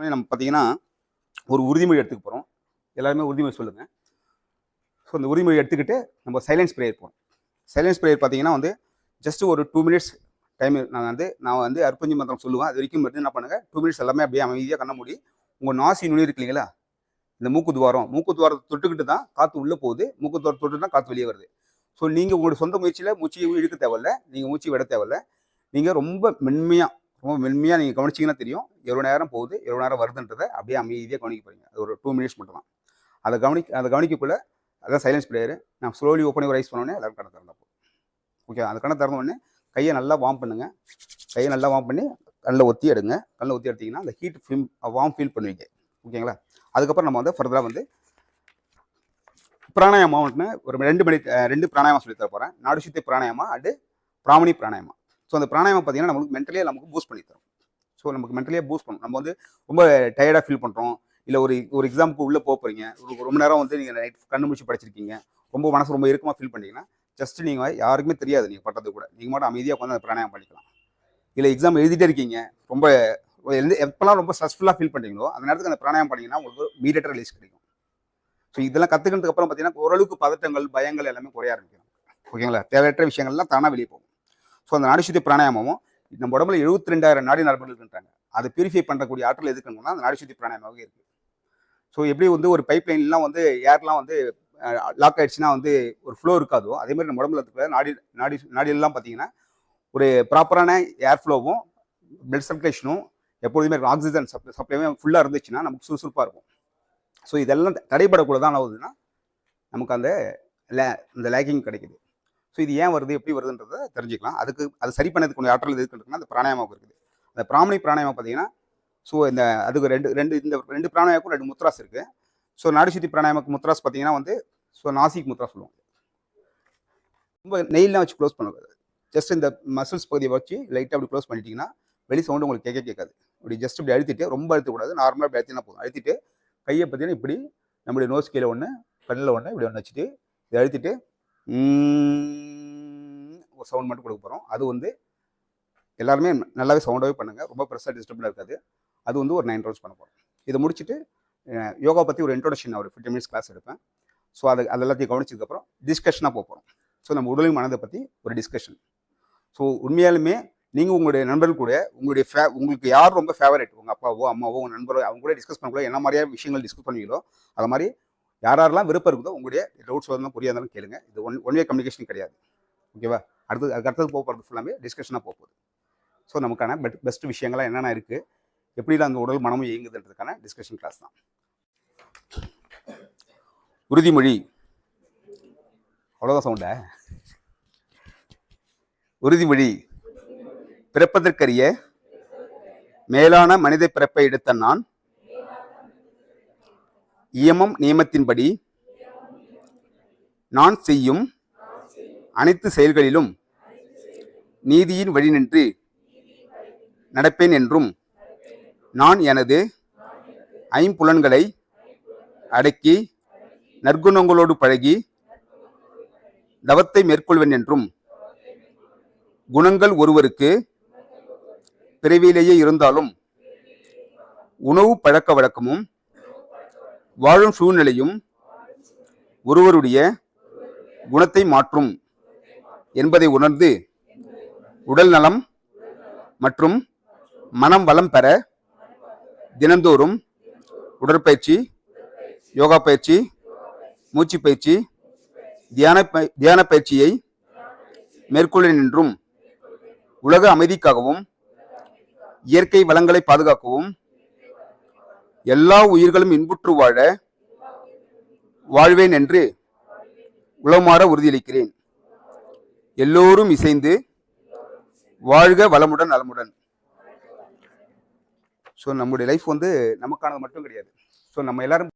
நம்ம பார்த்தீங்கன்னா ஒரு உறுதிமொழி எடுத்துக்க போகிறோம். எல்லாருமே உறுதிமொழி சொல்லுங்கள். ஸோ அந்த உறுதிமொழி எடுத்துக்கிட்டு நம்ம சைலன்ஸ் ப்ரேயர் போகிறோம். சைலன்ஸ் ப்ரேயர் பார்த்தீங்கன்னா ஜஸ்ட் ஒரு 2 மினிட்ஸ் டைம் நான் அற்புஞ்சி மந்திரம் சொல்லுவேன். அது வரைக்கும் என்ன பண்ணுங்கள், 2 மினிட்ஸ் எல்லாமே அப்படியே அமைதியாக கண்ண மூடி உங்கள் நாசி நுனி இருக்கு இல்லைங்களா, இந்த மூக்குத்துவாரத்தை தொட்டுக்கிட்டு தான் காற்று உள்ளே போகுது, மூக்குத்துவாரத்தை தொட்டு தான் காற்று வெளியே வருது. ஸோ நீங்கள் உங்களுடைய சொந்த முயற்சியில் மூச்சு இழுக்க தேவையில்ல, நீங்கள் மூச்சு விட தேவையில்ல. நீங்கள் ரொம்ப மென்மையாக நீங்கள் கவனிச்சிங்கன்னா தெரியும் எவ்வளோ நேரம் போகுது, எவ்வளோ நேரம் வருதுன்றதை அப்படியே அமைதியாக கவனிக்க போகிறீங்க. அது ஒரு 2 மினிட்ஸ் மட்டும் தான். அதை கவனிக்கக்குள்ள அதான் சைலன்ஸ் ப்ரேயர். நான் ஸ்லோலி ஓப்பன் ரைஸ் பண்ணோடனே எல்லாரும் கண்ணை திறந்தா போதும். ஓகே, அந்த கண்ணை திறந்த உடனே கையை நல்லா வார்ம் பண்ணுங்கள். கையை நல்லா வார்ம் பண்ணி கண்ணில் ஒத்தி எடுங்க. கண்ணில் ஒத்தி எடுத்திங்கன்னா அந்த ஹீட் வார்ம் ஃபீல் பண்ணுவீங்க. ஓகேங்களா? அதுக்கப்புறம் நம்ம ஃபர்தராக பிராணாயாமான்னு ஒரு 2 பிராணாயாமா சொல்லி தர போகிறேன். நாடி சுத்தி பிராணாயாமா அண்டு பிராமணி பிராணாயாமா. ஸோ அந்த பிராணாயாமா பார்த்தீங்கன்னா நம்மளுக்கு மென்டலியாக நமக்கு பூஸ்ட் பண்ணி தரும். ஸோ நமக்கு மென்டலியாக பூஸ்ட் பண்ணும். நம்ம ரொம்ப டயர்டாக ஃபீல் பண்ணுறோம், இல்லை ஒரு எக்ஸாமுக்கு உள்ளே போகிறீங்க, ரொம்ப நேரம் நீங்கள் நைட் கண்ணு முடிச்சு படிச்சிருக்கீங்க, மனசு ரொம்ப இறுக்கமாக ஃபீல் பண்ணிங்கன்னா ஜஸ்ட் நீங்கள் யாருக்குமே தெரியாது நீங்கள் பட்டது கூட நீங்கள் மட்டும் அமைதியாக உட்காந்து அந்த பிராணாயாமம் பண்ணிக்கலாம். இல்லை எக்ஸாம் எழுதிட்டே இருக்கீங்க, எப்போல்லாம் ரொம்ப ஸ்ட்ரெஸ்ஃபுல்லாக ஃபீல் பண்ணுறீங்களோ அந்த நேரத்துக்கு அந்த பிராணாயாமம் பண்ணிங்கன்னா உங்களுக்கு இமீடியட்டாக ரிலீஸ் கிடைக்கும். ஸோ இதெல்லாம் கற்றுக்கிறதுக்கு அப்புறம் பார்த்தீங்கன்னா ஓரளவுக்கு பதட்டங்கள், பயங்கள் எல்லாமே குறைய ஆரம்பிக்கும். ஓகேங்களா? தேவையற்ற விஷயங்கள்லாம் தானாக வெளியே போகும். ஸோ அந்த நாடி சுத்தி பிராணாயாமமும் நம்ம உடம்புல 72,000 நாடி நரம்புகள் இருக்குன்றாங்க. அதை பியூரிஃபை பண்ணக்கூடிய ஆற்றல் எதுக்குன்னா அந்த நாடி சுத்தி பிராணாயாமாவே இருக்குது. ஸோ எப்படி ஒரு பைப் லைன்லாம் ஏர்லாம் லாக் ஆயிடுச்சுன்னா ஒரு ஃப்ளோ இருக்காதோ, அதே மாதிரி நம்ம உடம்புல இருக்கிற நாடியெல்லாம் பார்த்தீங்கன்னா ஒரு ப்ராப்பரான ஏர் ஃப்ளோவும் பிளட் சர்க்குலேஷனும் எப்பொழுதுமே இருக்கும். ஆக்சிஜன் சப்ளைமே ஃபுல்லாக இருந்துச்சுன்னா நமக்கு சுறுசுறுப்பாக இருக்கும். ஸோ இதெல்லாம் தடைபடக்கூடாதான் ஆகுதுன்னா நமக்கு இந்த லேக்கிங் கிடைக்குது. ஸோ இது ஏன் வருது, எப்படி வருதுன்றதை தெரிஞ்சுக்கலாம். அது சரி பண்ணதுக்கு கொஞ்சம் ஆற்றல் இருக்குன்னா அந்த பிராணாயாமாவுக்கு இருக்குது. அந்த பிராமணி பிராணாயாமம் பார்த்தீங்கன்னா அதுக்கு ரெண்டு பிராணாயாமுக்கும் 2 முத்ராஸ் இருக்குது. ஸோ நாடி சுத்தி பிராணாயாமக்கு முத்ராஸ் பார்த்தீங்கன்னா நாசிக் முத்ரா சொல்லுவாங்க. ரொம்ப நெயிலாம் வச்சு க்ளோஸ் பண்ணக்கூடாது. ஜஸ்ட் இந்த மசில்ஸ் பகுதியை வச்சு லைட்டாக அப்படி க்ளோஸ் பண்ணிட்டீங்கன்னா வெளி சவுண்டு உங்களுக்கு கேட்காது. இப்படி ஜஸ்ட் இப்படி அழுத்திட்டு, ரொம்ப அழுத்தக்கூடாது, நார்மலாக இப்படி அழுத்தினா போதும். அழுத்திட்டு கையை பார்த்தீங்கன்னா இப்படி நம்மளுடைய நோஸ் கீழே ஒன்று, கண்ணில் ஒன்று, இப்படி ஒன்று வச்சுட்டு இதை அழுத்திட்டு ஒரு சவுண்ட் மட்டும் கொடுக்க போகிறோம். அது எல்லாருமே நல்லாவே சவுண்டாகவே பண்ணுங்கள், ரொம்ப பெருசாக டிஸ்டர்ப்டாக இருக்காது. அது ஒரு 9 ரவுண்ட்ஸ் பண்ண போகிறோம். இதை முடிச்சுட்டு யோகா பற்றி ஒரு இன்ட்ரோடக்ஷன் ஒரு 15 மினிட்ஸ் கிளாஸ் எடுப்பேன். ஸோ அது எல்லாத்தையும் கவனிச்சதுக்கப்புறம் டிஸ்கஷனாக போகிறோம். ஸோ நம்ம உடலையும் மனதை பற்றி ஒரு டிஸ்கஷன். ஸோ உண்மையாலுமே நீங்கள் உங்களுடைய நண்பர்கள் கூட உங்களுக்கு யார் ரொம்ப ஃபேவரட், உங்கள் அப்பாவோ அம்மாவோ உங்கள் நண்பரோ, அவங்க கூட டிஸ்கஸ் பண்ணக்கூட என்ன மாதிரியான விஷயங்கள் டிஸ்கஸ் பண்ணுவீங்களோ அது மாதிரி யாரெல்லாம் விருப்பம் இருக்குதோ உங்களுடைய டவுட்ஸ் புரியாதாலும் கேளுங்க. இது ஒன் வே கம்யூனிகேஷன் கிடையாது. ஓகேவா? அடுத்தது போகிறது ஃபுல்லாமே டிஸ்கஷனாக போகுது. ஸோ நமக்கான பெஸ்ட் விஷயங்கள்லாம் என்னென்ன இருக்குது, எப்படிலாம் அந்த உடல் மனமும் இயங்குதுன்றதுக்கான டிஸ்கஷன் கிளாஸ் தான். உறுதிமொழி, அவ்வளோதான் சவுண்ட. உறுதிமொழி. பிறப்பதற்கரிய மேலான மனித பிறப்பை எடுத்த நான் நியமத்தின்படி நான் செய்யும் அனைத்து செயல்களிலும் நீதியின் வழி நின்று நடப்பேன் என்றும், நான் எனது ஐம்புலன்களை அடக்கி நற்குணங்களோடு பழகி தவத்தை மேற்கொள்வேன் என்றும், குணங்கள் ஒருவருக்கு பிறவியிலேயே இருந்தாலும் உணவு பழக்க வழக்கமும் வாழும் சூழ்நிலையும் ஒருவருடைய குணத்தை மாற்றும் என்பதை உணர்ந்து உடல் நலம் மற்றும் மனம் வளம் பெற தினந்தோறும் உடற்பயிற்சி, யோகா பயிற்சி, மூச்சு பயிற்சி, தியான பயிற்சியை மேற்கொள்வேன் என்றும், உலக அமைதிக்காகவும் இயற்கை வளங்களை பாதுகாக்கவும் எல்லா உயிர்களும் இன்புற்று வாழ்வேன் என்று உளமாற உறுதியளிக்கிறேன். எல்லோரும் இசைந்து வாழ்க வளமுடன் நலமுடன். ஸோ நம்முடைய லைஃப் நமக்கானது மட்டும் கிடையாது. ஸோ நம்ம எல்லாரும்